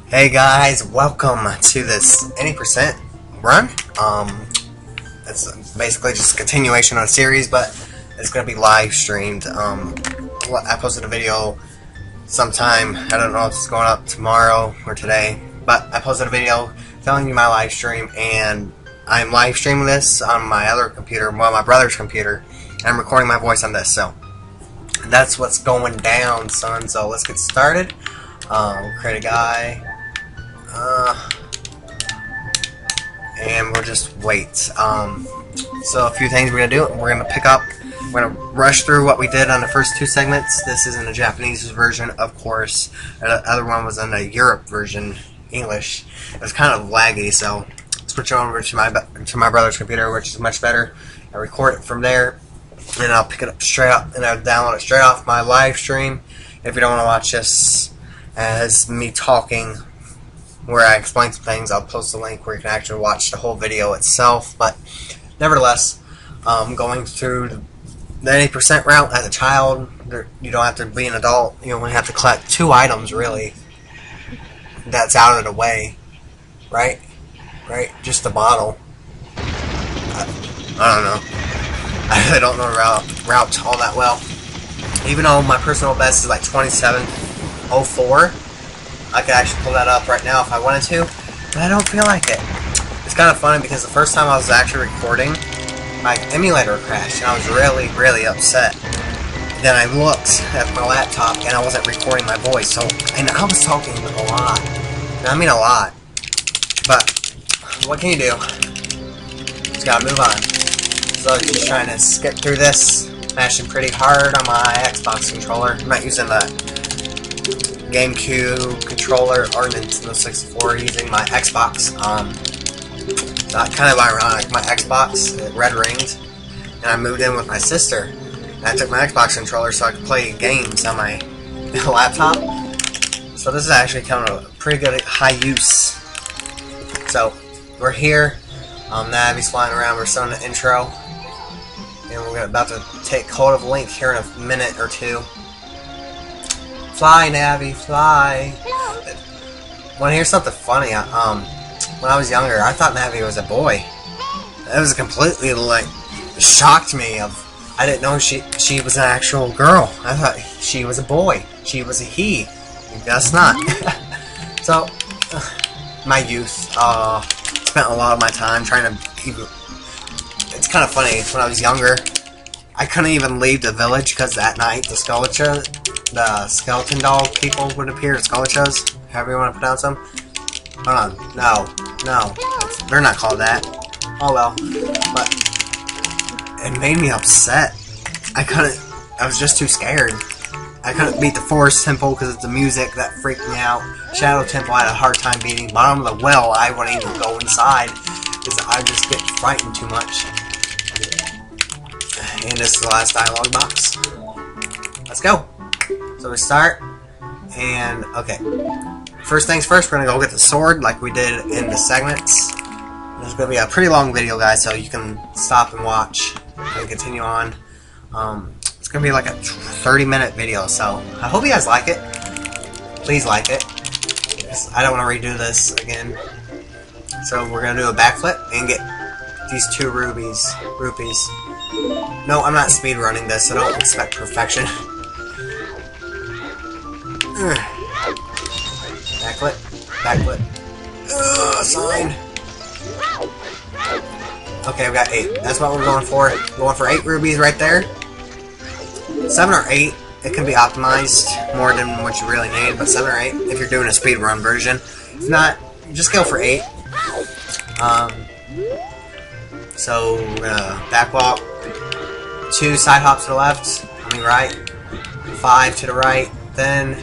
Hey guys, welcome to this any percent run. It's basically just a continuation on a series, but it's gonna be live streamed. I posted a video sometime. I don't know if it's going up tomorrow or today, but I posted a video telling you my live stream, and I'm live streaming this on my other computer, well, my brother's computer, and I'm recording my voice on this. So that's what's going down, son. So let's get started. Create a guy. And we'll just wait. So a few things we're gonna do. We're gonna rush through what we did on the first two segments. This is in the Japanese version, of course. The other one was in the Europe version, English. It was kind of laggy, so switch over to my brother's computer, which is much better. I record it from there, and I'll pick it up straight up, and I'll download it straight off my live stream. If you don't want to watch this as me talking, where I explain some things, I'll post a link where you can actually watch the whole video itself. But nevertheless, going through the 80% route as a child, you don't have to be an adult. You only have to collect 2 items, really. That's out of the way, right? Just the bottle. I don't know. I really don't know the route all that well. Even though my personal best is like 27:04. I could actually pull that up right now if I wanted to, but I don't feel like it. It's kind of funny because the first time I was actually recording, my emulator crashed, and I was really, really upset. Then I looked at my laptop, and I wasn't recording my voice, and I was talking a lot. And I mean a lot. But what can you do? Just gotta move on. So just trying to skip through this, mashing pretty hard on my Xbox controller. I'm not using the GameCube controller or Nintendo 64, using my Xbox. Kind of ironic. My Xbox, it red ringed, and I moved in with my sister, and I took my Xbox controller so I could play games on my laptop. So this is actually kind of a pretty good high use. So we're here. Navi's flying around. We're starting the intro, and we're about to take hold of Link here in a minute or two. Fly, Navi, fly. Want to hear something funny? When I was younger, I thought Navi was a boy. It was completely, shocked me. I didn't know she was an actual girl. I thought she was a boy. She was a he. That's not. So, my youth, spent a lot of my time trying to... It's kind of funny. When I was younger, I couldn't even leave the village because at night the skeleton doll people would appear, Skelechas, however you want to pronounce them. Hold on, no, they're not called that. Oh well, but it made me upset. I was just too scared. I couldn't beat the Forest Temple because it's the music that freaked me out. Shadow Temple I had a hard time beating. Bottom of the Well, I wouldn't even go inside because I just get frightened too much. And this is the last dialogue box. Let's go. So we start, and okay. First things first, we're gonna go get the sword like we did in the segments. This is gonna be a pretty long video, guys, so you can stop and watch and continue on. It's gonna be like a 30-minute video, so I hope you guys like it. Please like it. I don't want to redo this again. So we're gonna do a backflip and get these 2 rupees. No, I'm not speed running this, so don't expect perfection. Backflip. Sign. Okay, we got 8. That's what we're going for. We're going for 8 rubies right there. 7 or 8. It can be optimized more than what you really need, but 7 or 8 if you're doing a speed run version. If not, just go for 8. So we're gonna backwalk. 2 side hops to the left, right. 5 to the right, then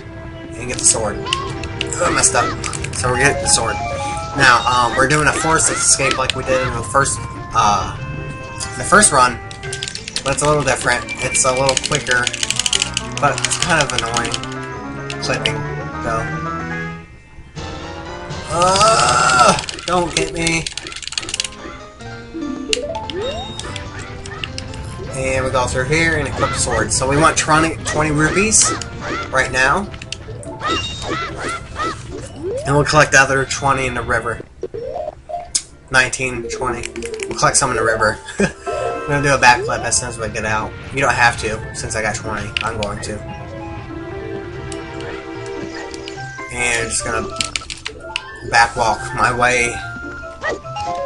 and get the sword. Oh, I messed up. So we're getting the sword. Now, we're doing a forced escape like we did in the first run, but it's a little different. It's a little quicker, but it's kind of annoying clipping, though. Don't get me. And we go through here and equip the sword. So we want 20 rupees right now. And we'll collect the other 20 in the river. 19, 20. We'll collect some in the river. I'm gonna do a backflip as soon as we get out. You don't have to, since I got 20. I'm going to. And just gonna backwalk my way.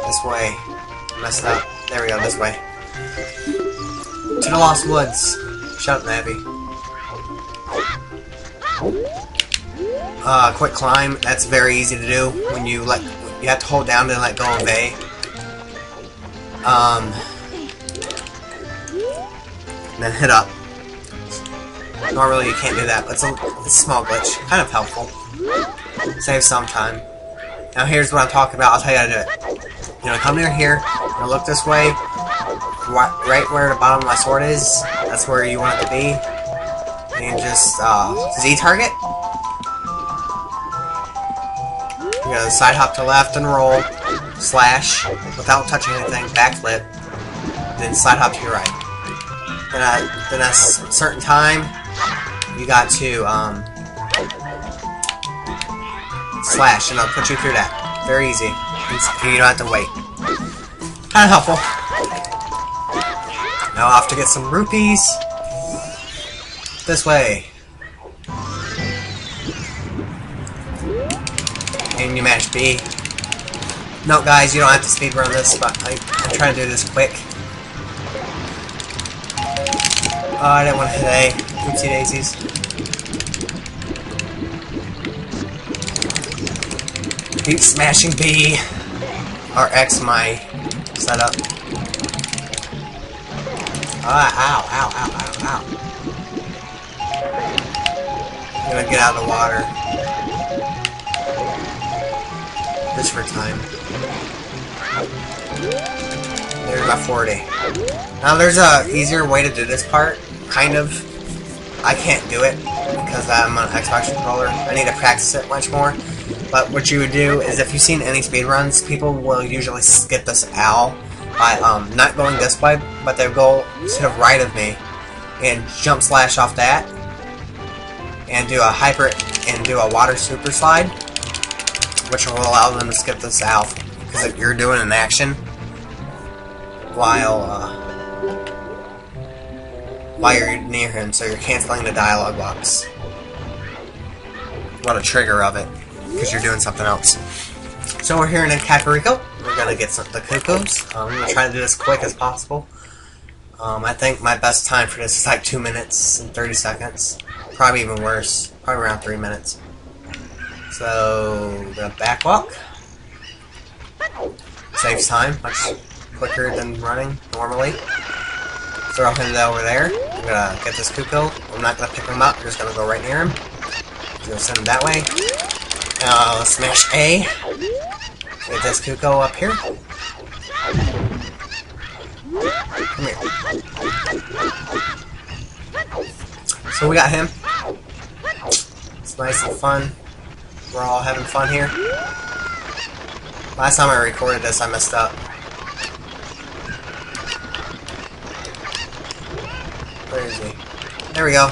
This way. Messed up. There we go, this way. To the Lost Woods. Shut up, Navy. Quick climb. That's very easy to do when you have to hold down to let go of A. Then hit up. Normally you can't do that, but it's a small glitch. Kind of helpful. Saves some time. Now here's what I'm talking about. I'll tell you how to do it. You're gonna come near here. You're gonna look this way. Right where the bottom of my sword is. That's where you want it to be. And just Z target. You're gonna side hop to left and roll. Slash without touching anything. Backflip. Then slide hop to your right. Then at a certain time, you got to slash, and I'll put you through that. Very easy. You don't have to wait. Kind of helpful. Now off to get some rupees. This way. And you match B. No, guys, you don't have to speedrun this, but I'm trying to do this quick. Oh, I didn't want to hit A. Oopsie daisies. Keep smashing B. Or X my setup. Ah, ow, ow, ow, ow, ow. I'm gonna get out of the water. Just for time. There's about 40. Now there's a easier way to do this part. Kind of. I can't do it because I'm on an Xbox controller. I need to practice it much more. But what you would do is, if you've seen any speedruns, people will usually skip this owl by not going this way, but they'll go to the right of me and jump slash off that and do a hyper and do a water super slide, which will allow them to skip this owl because you're doing an action while you're near him, so you're canceling the dialogue box. What a trigger of it, because you're doing something else. So we're here in Kakariko. We're gonna get the cuckoos. I'm gonna try to do this quick as possible. I think my best time for this is like 2 minutes and 30 seconds. Probably even worse. Probably around 3 minutes. So we're gonna backwalk. Saves time, much quicker than running normally. Throw him over there. I'm gonna get this cuckoo. I'm not gonna pick him up. I'm just gonna go right near him. I'm gonna send him that way. Let's smash A. Get this cuckoo up here. Come here. So we got him. It's nice and fun. We're all having fun here. Last time I recorded this, I messed up. Where is he? There we go.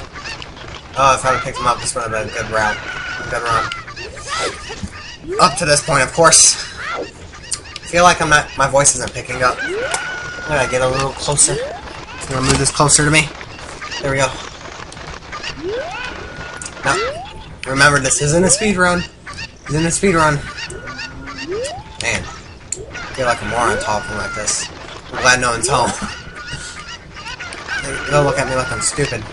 Oh, if I had picked him up, this would have been a good route. A good run. Up to this point, of course. I feel like my voice isn't picking up. I'm gonna get a little closer. I'm gonna move this closer to me. There we go. Now, remember, this isn't a speed run. It's in a speed run. Man, I feel like a moron talking like this. I'm glad no one's home. They'll look at me like I'm stupid.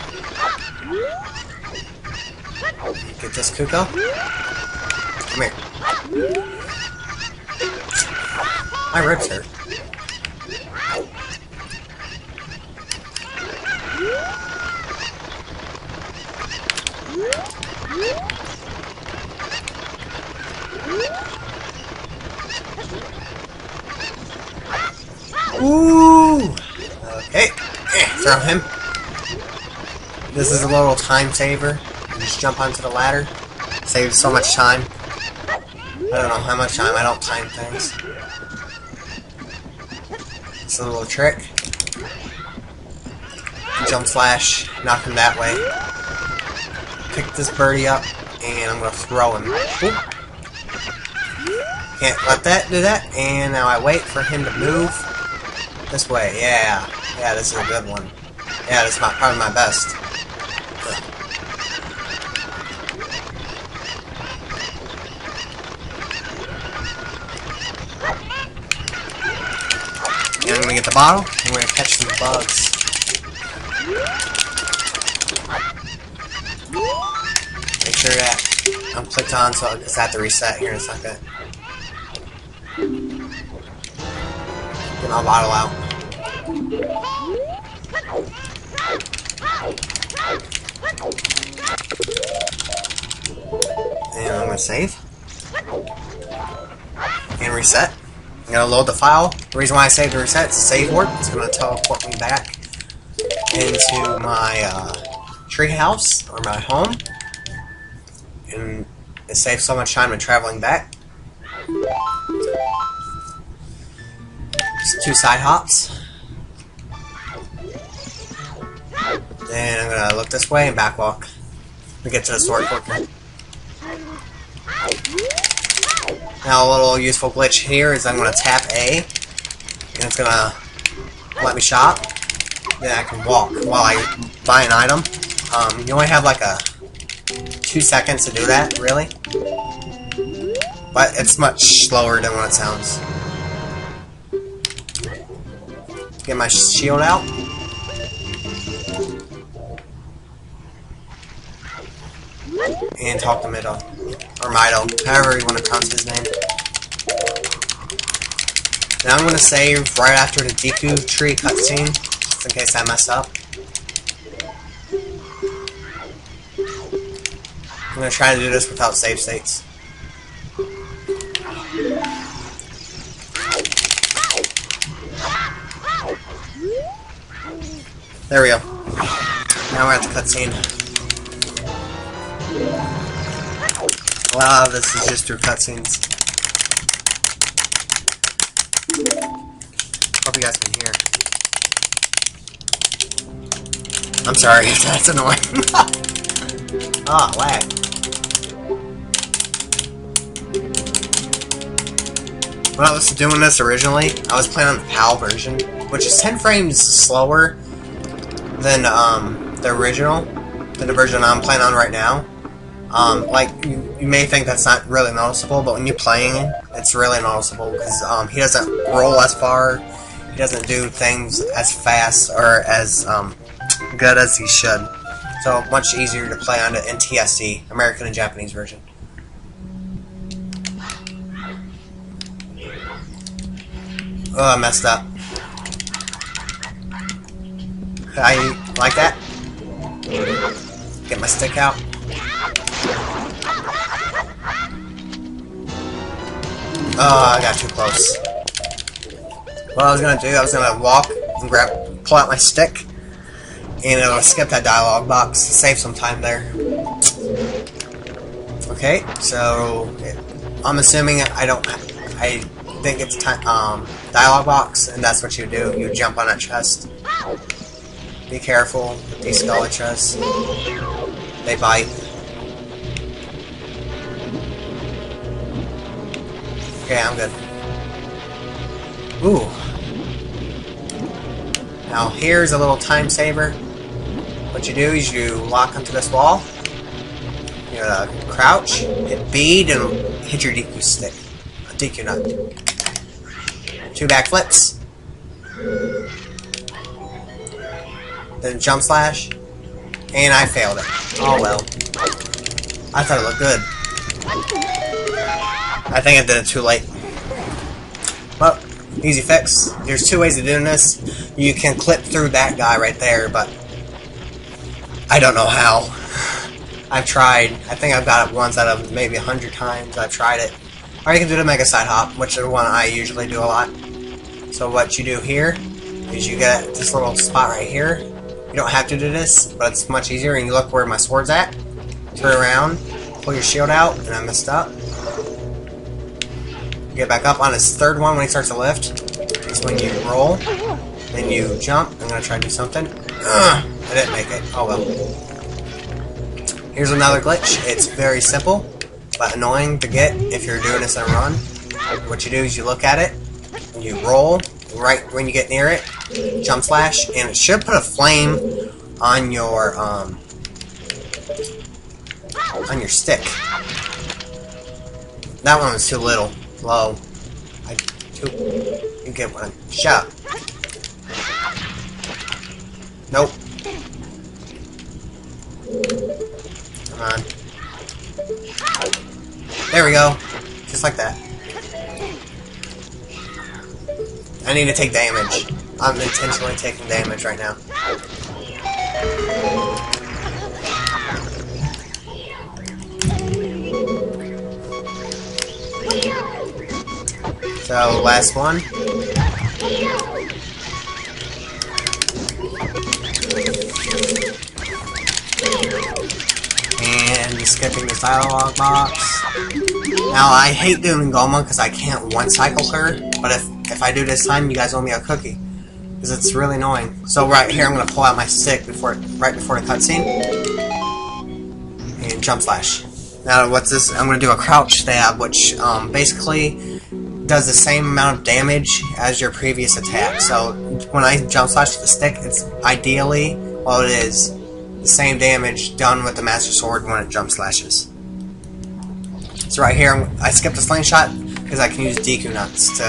Get this cuckoo. Come here. My ribs hurt. Ooh! Okay. Throw him. This is a little time saver. You just jump onto the ladder. Saves so much time. I don't know how much time. I don't time things. It's a little trick. Jump slash. Knock him that way. Pick this birdie up. And I'm going to throw him. Oop. Can't let that do that. And now I wait for him to move this way. Yeah. Yeah, this is a good one. Yeah, this is probably my best. And I'm gonna get the bottle, and we're gonna catch some bugs. Make sure that I'm clicked on, so it's at the reset here in a second. Get my bottle out. And I'm gonna save. And reset. I'm gonna load the file. The reason why I saved and reset is a save warp. It's gonna teleport me back into my tree house or my home. And it saves so much time in traveling back. Just 2 side hops. Then I'm gonna look this way and backwalk. We get to the sword quicker. Now a little useful glitch here is I'm gonna tap A, and it's gonna let me shop. Then I can walk while I buy an item. You only have like 2 seconds to do that, really. But it's much slower than what it sounds. Get my shield out. And talk to Mido. Or Mido, however you want to pronounce his name. Now I'm going to save right after the Deku tree cutscene, just in case I mess up. I'm going to try to do this without save states. There we go. Now we're at the cutscene. A lot of this is just through cutscenes. Hope you guys can hear. I'm sorry, that's annoying. Ah, lag. When I was doing this originally, I was playing on the PAL version, which is 10 frames slower than the original, than the version I'm playing on right now. Like, you may think that's not really noticeable, but when you're playing it, it's really noticeable, because he doesn't roll as far, he doesn't do things as fast or as good as he should. So, much easier to play on the NTSC, American and Japanese version. Oh, I messed up. I like that. Get my stick out. Oh, I got too close. What I was gonna do, I was gonna walk and pull out my stick, and it'll skip that dialogue box, save some time there. Okay, so I'm assuming I think it's dialogue box, and that's what you do. You jump on that chest. Be careful with these skeletons. They bite. Okay, I'm good. Ooh. Now here's a little time saver. What you do is you lock onto this wall. You gotta crouch, hit B, and hit your DQ stick. A DQ nut. 2 backflips. Then jump slash. And I failed it. Oh well. I thought it looked good. I think I did it too late. Well, easy fix. There's 2 ways of doing this. You can clip through that guy right there, but I don't know how. I've tried. I think I've got it once out of maybe 100 times. I've tried it. Or you can do the Mega Side Hop, which is the one I usually do a lot. So what you do here is you get this little spot right here. You don't have to do this, but it's much easier. And you look where my sword's at. Turn around, pull your shield out, and I messed up. Get back up on his 3rd one when he starts to lift. Is when you roll. Then you jump. I'm going to try to do something. I didn't make it. Oh well. Here's another glitch. It's very simple. but annoying to get if you're doing this in a run. What you do is you look at it, you roll right when you get near it, jump slash, and it should put a flame on your stick. That one was too low. You get one shot. Nope. Come on. There we go. Just like that. I need to take damage. I'm intentionally taking damage right now. So, last one. And just skipping this dialogue box. Now, I hate doing Goma because I can't one-cycle her, but if I do this time, you guys owe me a cookie. Because it's really annoying. So right here, I'm going to pull out my stick right before the cutscene. And jump slash. Now, what's this? I'm going to do a crouch stab, which basically does the same amount of damage as your previous attack. So when I jump slash the stick, it's ideally, well, it is the same damage done with the Master Sword when it jump slashes. So right here, I skipped a slingshot because I can use Deku Nuts to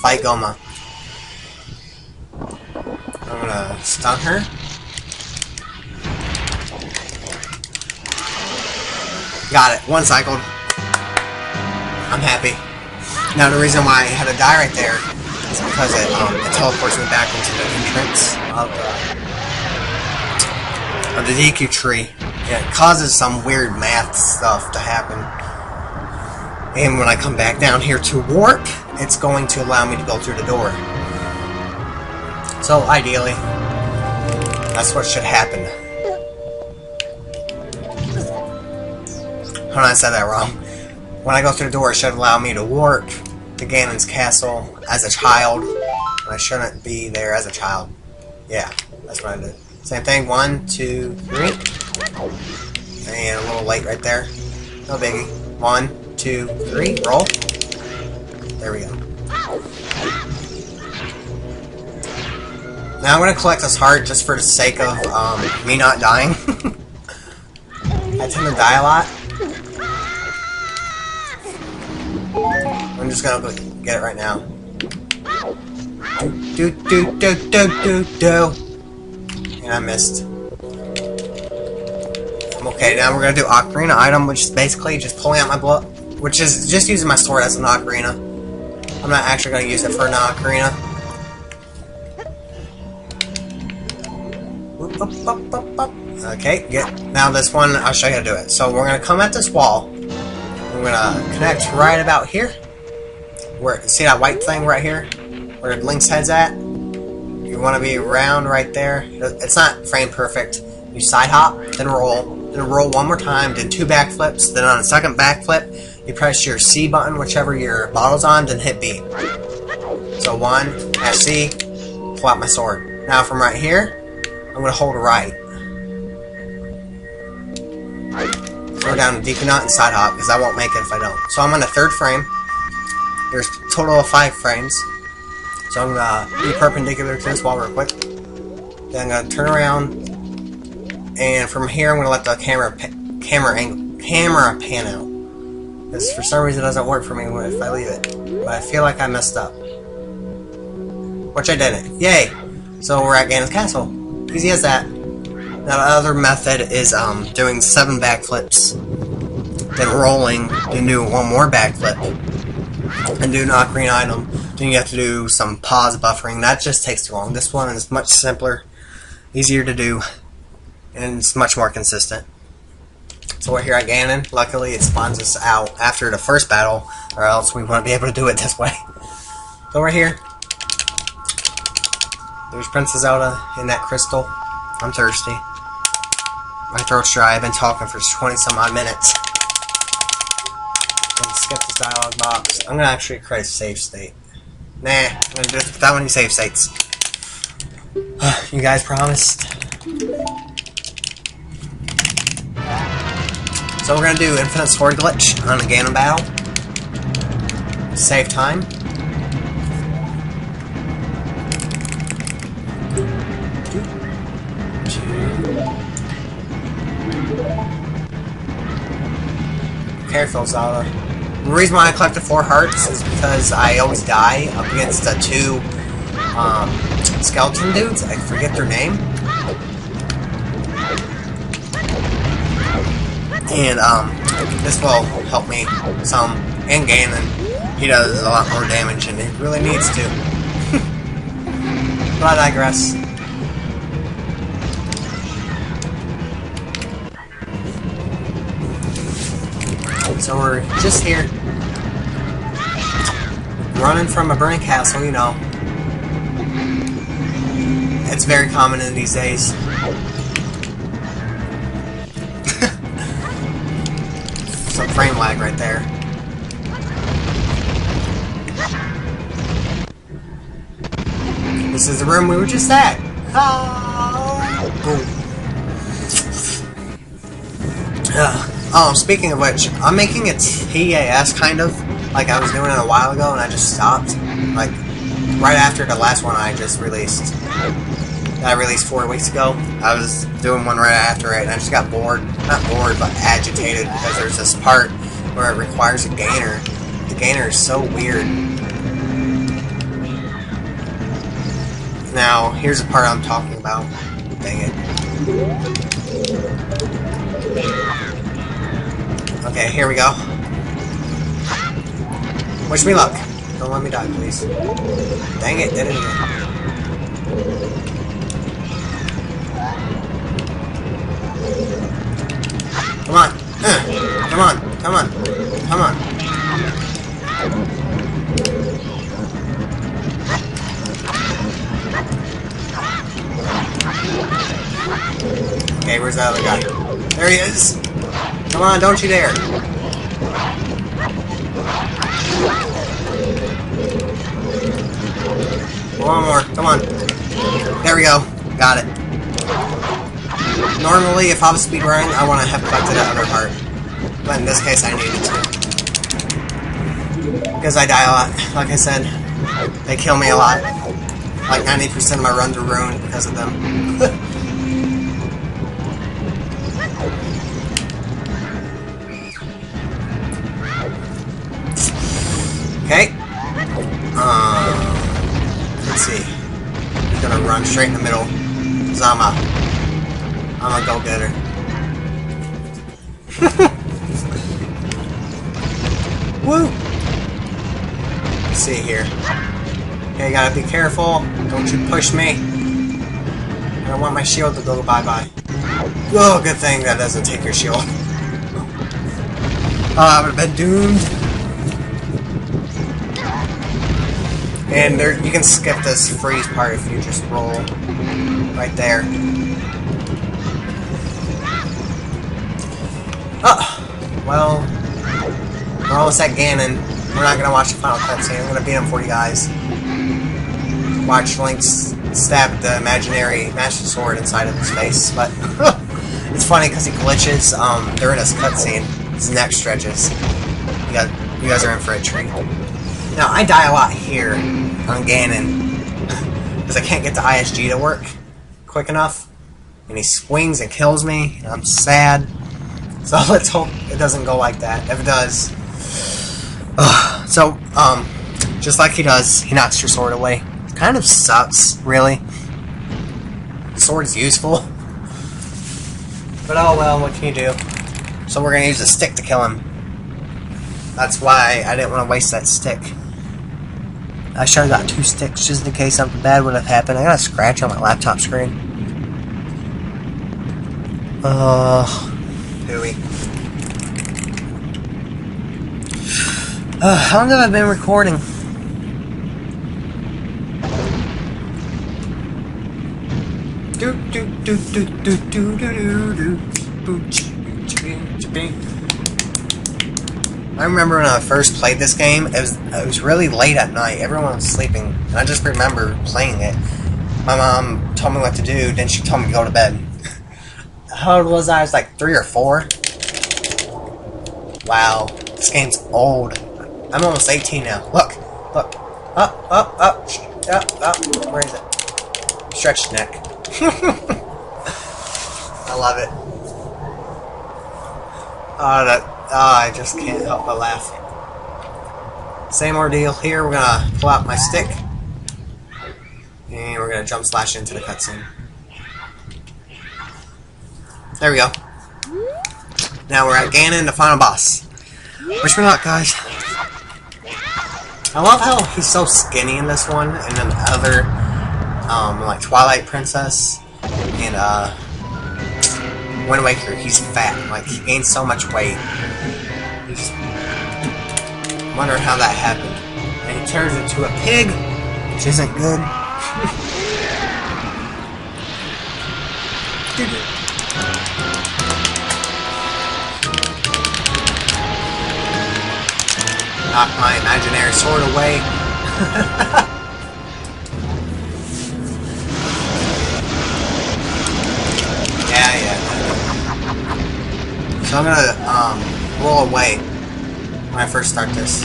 fight Goma. I'm gonna stun her. Got it. One cycled. I'm happy. Now the reason why I had to die right there is because it teleports me back into the entrance of the Deku tree. And it causes some weird math stuff to happen. And when I come back down here to warp, it's going to allow me to go through the door. So ideally, that's what should happen. Hold on, I said that wrong. When I go through the door, it should allow me to warp to Ganon's castle as a child. And I shouldn't be there as a child. Yeah, that's what I did. Same thing, 1, 2, 3. And a little late right there. No biggie. 1, 2, 3. Roll. There we go. Now I'm going to collect this heart just for the sake of me not dying. I tend to die a lot. I'm just going to get it right now. And I missed. Okay, now we're going to do Ocarina item, which is basically just pulling out my blood, which is just using my sword as an Ocarina. I'm not actually going to use it for an Ocarina. Okay, good. Now this one, I'll show you how to do it. So we're going to come at this wall. We're going to connect right about here. See that white thing right here? Where Link's head's at? You want to be around right there. It's not frame perfect. You side hop, then roll one more time, then 2 backflips, then on the second backflip, you press your C button, whichever your bottle's on, then hit B. So 1, mash C, pull out my sword. Now from right here, I'm going to hold right. Throw down the Deku Nut and side hop, because I won't make it if I don't. So I'm on the 3rd frame. There's a total of 5 frames. So I'm going to be perpendicular to this wall real quick. Then I'm going to turn around. And from here, I'm going to let the camera pan out. Because for some reason it doesn't work for me if I leave it. But I feel like I messed up. Which I didn't. Yay! So we're at Ganon's castle. Easy as that. Now the other method is doing 7 backflips. Then rolling, then do 1 more backflip. And do an Ocarina item. Then you have to do some pause buffering. That just takes too long. This one is much simpler. Easier to do. And it's much more consistent. So we're here at Ganon. Luckily, it spawns us out after the first battle, or else we wouldn't be able to do it this way. So we're here. There's Princess Zelda in that crystal. I'm thirsty. My throat's dry. I've been talking for 20-some odd minutes. I'm gonna skip this dialogue box. I'm gonna actually create a save state. Nah, I'm gonna do it without any save states. You guys promised. So So we're gonna do infinite sword glitch on the Ganon battle. Save time. Careful, Zelda. The reason why I collected 4 hearts is because I always die up against the 2 skeleton dudes. I forget their name. And this will help me some. And Ganon, he does a lot more damage, and he really needs to. But I digress. So we're just here, running from a burning castle, you know. It's very common in these days. Some frame lag right there. This is the room we were just at. Speaking of which, I'm making a TAS kind of, like I was doing it a while ago, and I just stopped. Like, right after the last one I just released. That I released 4 weeks ago. I was doing one right after it, and I just got bored. Not bored, but agitated, because there's this part where it requires a gainer. The gainer is so weird. Now, here's the part I'm talking about. Dang it. Okay, here we go. Wish me luck. Don't let me die, please. Dang it, did it again. Come on. Come on. Come on. Come on. Okay, where's the other guy? There he is! Come on, don't you dare! One more, come on. There we go. Got it. Normally, if I was speedrunning, I want to have collected that other heart. But in this case, I needed to. Because I die a lot. Like I said, they kill me a lot. Like 90% of my runs are ruined because of them. Okay. Let's see. I'm gonna run straight in the middle. Cause I'm a go-getter. Woo! Let's see here. Okay, gotta be careful. Don't you push me. I don't want my shield to go bye-bye. Oh, good thing that doesn't take your shield. I would have been doomed. And there, you can skip this freeze part if you just roll right there. Oh, well, we're almost at Ganon. We're not gonna watch the final cutscene. I'm gonna beat him for you guys. Watch Link stab the imaginary Master Sword inside of his face, but it's funny because he glitches during this cutscene. His neck stretches. You guys are in for a treat. Now, I die a lot here on Ganon because I can't get the ISG to work quick enough, and he swings and kills me, and I'm sad. So let's hope it doesn't go like that. If it does, just like he does, he knocks your sword away. It kind of sucks, really. The sword is useful, but oh well, what can you do? So we're gonna use a stick to kill him. That's why I didn't want to waste that stick. I should have got 2 sticks just in case something bad would have happened. I got a scratch on my laptop screen. Hooey. How long have I been recording? I remember when I first played this game, it was really late at night. Everyone was sleeping, and I just remember playing it. My mom told me what to do, then she told me to go to bed. How old was I? I was like 3 or 4. Wow, this game's old. I'm almost 18 now. Look, look, up. Where is it? Stretched neck. I love it. I just can't help but laugh. Same ordeal here. We're gonna pull out my stick, and we're gonna jump slash into the cutscene. There we go. Now we're at Ganon, the final boss. Wish me luck, guys. I love how he's so skinny in this one, and then the other, like Twilight Princess and Wind Waker, he's fat. Like, he gained so much weight. He's wondering how that happened. And he turns into a pig, which isn't good. Knock my imaginary sword away. Yeah. So I'm gonna roll away when I first start this.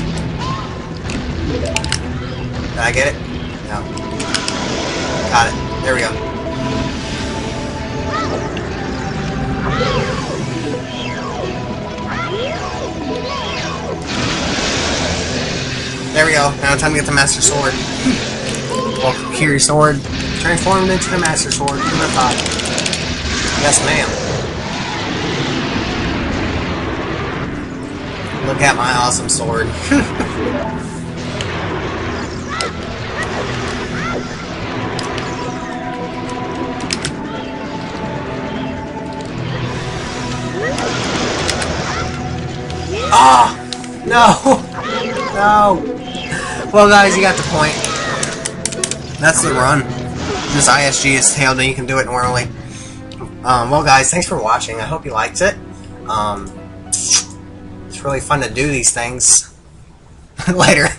Did I get it? No. Got it. There we go. There we go. Now time to get the Master Sword. Well, here your sword. Transformed into the Master Sword. Who would have thought? Yes, ma'am. Look at my awesome sword. Ah! No! No! Well, guys, you got the point. That's the run. This ISG is tailed, and you can do it normally. Well, guys, thanks for watching. I hope you liked it. It's really fun to do these things. Later.